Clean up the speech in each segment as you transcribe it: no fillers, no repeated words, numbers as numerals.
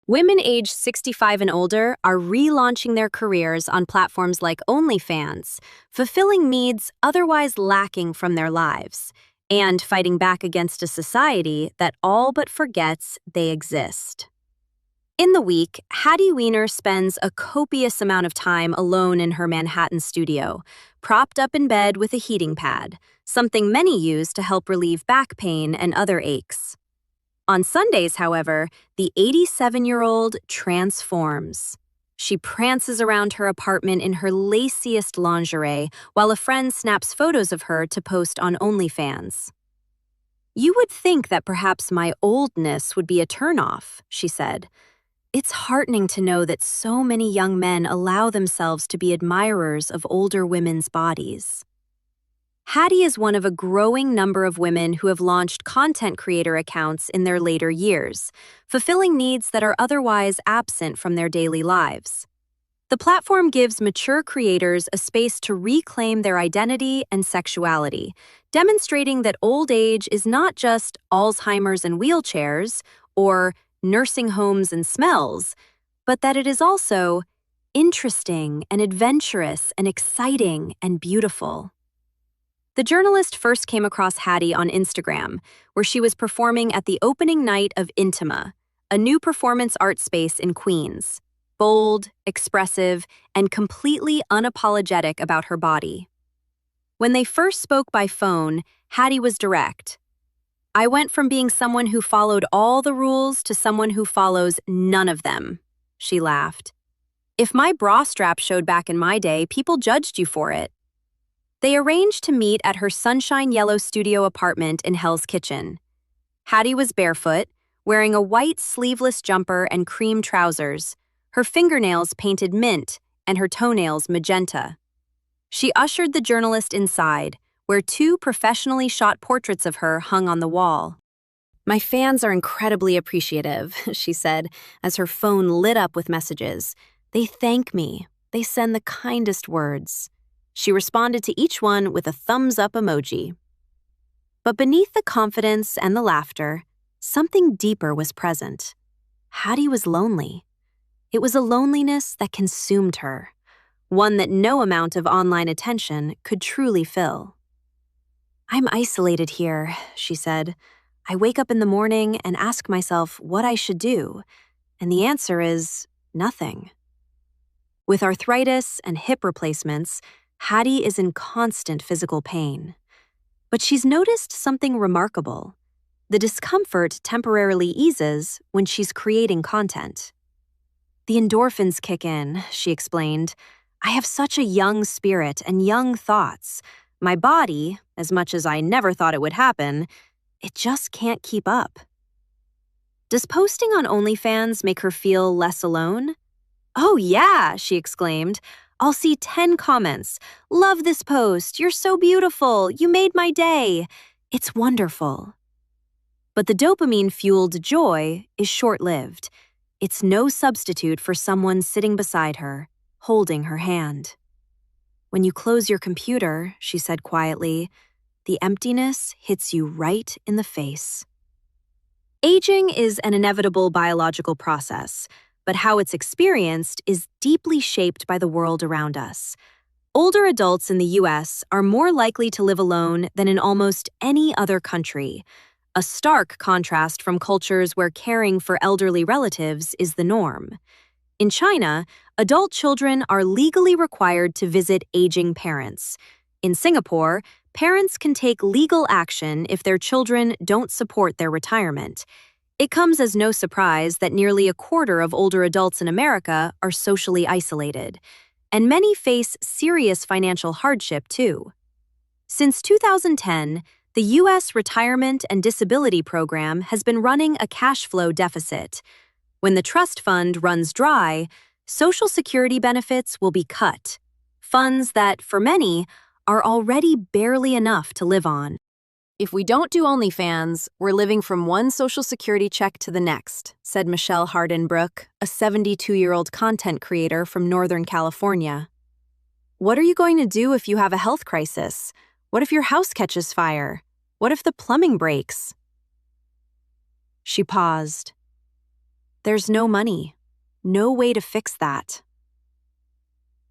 Women aged 65 and older are relaunching their careers on platforms like OnlyFans, fulfilling needs otherwise lacking from their lives, and fighting back against a society that all but forgets they exist. In the week, Hattie Weiner spends a copious amount of time alone in her Manhattan studio, propped up in bed with a heating pad, something many use to help relieve back pain and other aches. On Sundays, however, the 87-year-old transforms. She prances around her apartment in her laciest lingerie while a friend snaps photos of her to post on OnlyFans. "You would think that perhaps my oldness would be a turnoff," she said. "It's heartening to know that so many young men allow themselves to be admirers of older women's bodies." Hattie is one of a growing number of women who have launched content creator accounts in their later years, fulfilling needs that are otherwise absent from their daily lives. The platform gives mature creators a space to reclaim their identity and sexuality, demonstrating that old age is not just Alzheimer's and wheelchairs or nursing homes and smells, but that it is also interesting and adventurous and exciting and beautiful. The journalist first came across Hattie on Instagram, where she was performing at the opening night of Intima, a new performance art space in Queens, bold, expressive, and completely unapologetic about her body. When they first spoke by phone, Hattie was direct. "I went from being someone who followed all the rules to someone who follows none of them," she laughed. "If my bra strap showed back in my day, people judged you for it." They arranged to meet at her sunshine yellow studio apartment in Hell's Kitchen. Hattie was barefoot, wearing a white sleeveless jumper and cream trousers, her fingernails painted mint and her toenails magenta. She ushered the journalist inside, where two professionally shot portraits of her hung on the wall. "My fans are incredibly appreciative," she said, as her phone lit up with messages. "They thank me. They send the kindest words." She responded to each one with a thumbs-up emoji. But beneath the confidence and the laughter, something deeper was present. Hattie was lonely. It was a loneliness that consumed her, one that no amount of online attention could truly fill. "I'm isolated here," she said. "I wake up in the morning and ask myself what I should do, and the answer is nothing." With arthritis and hip replacements, Hattie is in constant physical pain. But she's noticed something remarkable. The discomfort temporarily eases when she's creating content. "The endorphins kick in," she explained. "I have such a young spirit and young thoughts. My body, as much as I never thought it would happen, it just can't keep up." Does posting on OnlyFans make her feel less alone? "Oh yeah," she exclaimed. "I'll see 10 comments. 'Love this post. You're so beautiful. You made my day.' It's wonderful." But the dopamine-fueled joy is short-lived. It's no substitute for someone sitting beside her, holding her hand. "When you close your computer," she said quietly, "the emptiness hits you right in the face." Aging is an inevitable biological process, but how it's experienced is deeply shaped by the world around us. Older adults in the U.S. are more likely to live alone than in almost any other country, a stark contrast from cultures where caring for elderly relatives is the norm. In China, adult children are legally required to visit aging parents. In Singapore, parents can take legal action if their children don't support their retirement. It comes as no surprise that nearly a quarter of older adults in America are socially isolated, and many face serious financial hardship too. Since 2010, the U.S. Retirement and Disability Program has been running a cash flow deficit. When the trust fund runs dry, Social Security benefits will be cut, funds that, for many, are already barely enough to live on. "If we don't do OnlyFans, we're living from one Social Security check to the next," said Michelle Hardenbrook, a 72-year-old content creator from Northern California. "What are you going to do if you have a health crisis? What if your house catches fire? What if the plumbing breaks?" She paused. There's no money, no way to fix that.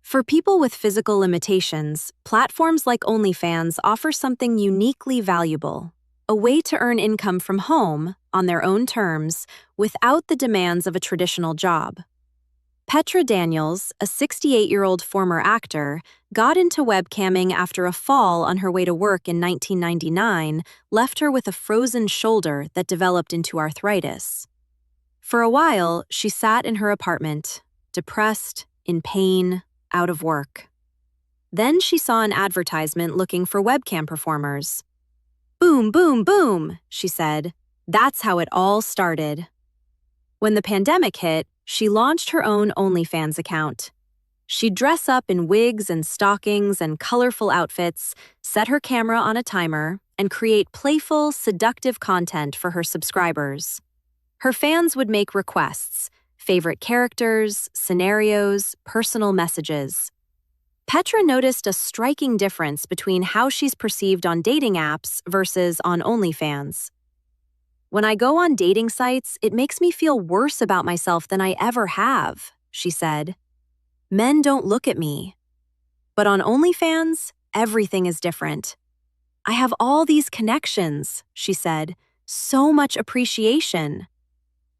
For people with physical limitations, platforms like OnlyFans offer something uniquely valuable, a way to earn income from home, on their own terms, without the demands of a traditional job. Petra Daniels, a 68-year-old former actor, got into webcamming after a fall on her way to work in 1999 left her with a frozen shoulder that developed into arthritis. For a while, she sat in her apartment, depressed, in pain, out of work. Then she saw an advertisement looking for webcam performers. "Boom, boom, boom," she said. "That's how it all started." When the pandemic hit, she launched her own OnlyFans account. She'd dress up in wigs and stockings and colorful outfits, set her camera on a timer, and create playful, seductive content for her subscribers. Her fans would make requests, favorite characters, scenarios, personal messages. Petra noticed a striking difference between how she's perceived on dating apps versus on OnlyFans. "When I go on dating sites, it makes me feel worse about myself than I ever have," she said. "Men don't look at me. But on OnlyFans, everything is different. I have all these connections," she said. "So much appreciation."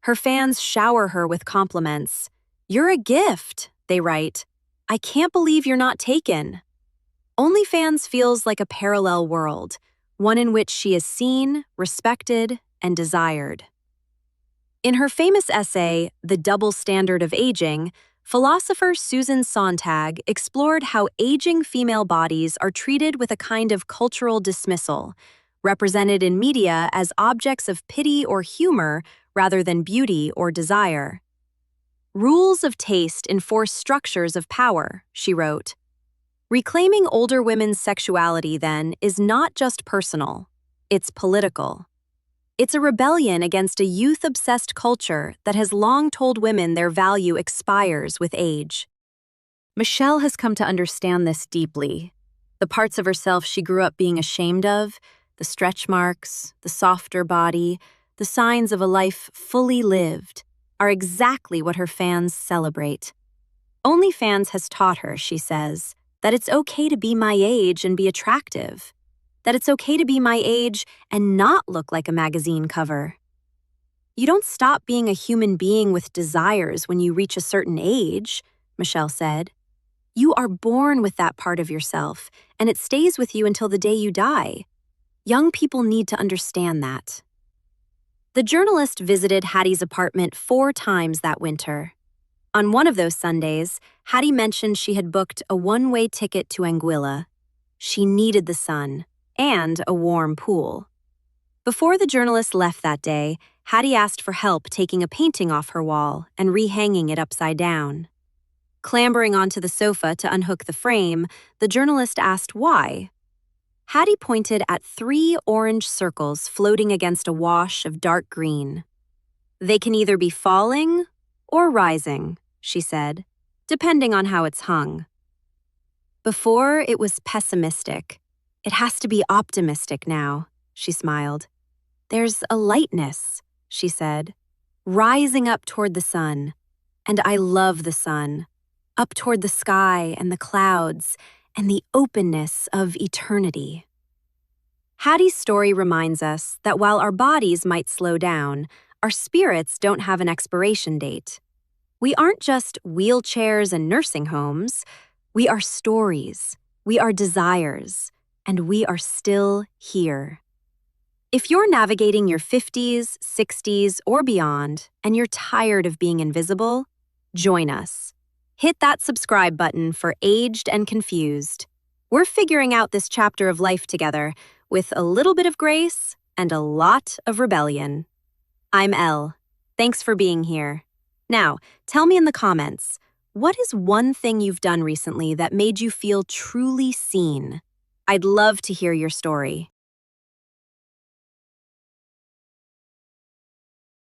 Her fans shower her with compliments. "You're a gift," they write. "I can't believe you're not taken." OnlyFans feels like a parallel world, one in which she is seen, respected, and desired. In her famous essay, The Double Standard of Aging, philosopher Susan Sontag explored how aging female bodies are treated with a kind of cultural dismissal, represented in media as objects of pity or humor rather than beauty or desire. "Rules of taste enforce structures of power," she wrote. Reclaiming older women's sexuality, then, is not just personal, it's political. It's a rebellion against a youth-obsessed culture that has long told women their value expires with age. Michelle has come to understand this deeply. The parts of herself she grew up being ashamed of, the stretch marks, the softer body, the signs of a life fully lived, are exactly what her fans celebrate. OnlyFans has taught her, she says, that it's okay to be my age and be attractive, that it's okay to be my age and not look like a magazine cover. "You don't stop being a human being with desires when you reach a certain age," Michelle said. "You are born with that part of yourself, and it stays with you until the day you die. Young people need to understand that." The journalist visited Hattie's apartment 4 times that winter. On one of those Sundays, Hattie mentioned she had booked a one-way ticket to Anguilla. She needed the sun and a warm pool. Before the journalist left that day, Hattie asked for help taking a painting off her wall and rehanging it upside down. Clambering onto the sofa to unhook the frame, the journalist asked why. Hattie pointed at 3 orange circles floating against a wash of dark green. "They can either be falling or rising," she said, "depending on how it's hung." Before, it was pessimistic. "It has to be optimistic now," she smiled. "There's a lightness," she said, "rising up toward the sun. And I love the sun. Up toward the sky and the clouds and the openness of eternity." Hattie's story reminds us that while our bodies might slow down, our spirits don't have an expiration date. We aren't just wheelchairs and nursing homes. We are stories, we are desires, and we are still here. If you're navigating your 50s, 60s, or beyond, and you're tired of being invisible, join us. Hit that subscribe button for Aged and Confused. We're figuring out this chapter of life together with a little bit of grace and a lot of rebellion. I'm Elle. Thanks for being here. Now, tell me in the comments, what is one thing you've done recently that made you feel truly seen? I'd love to hear your story.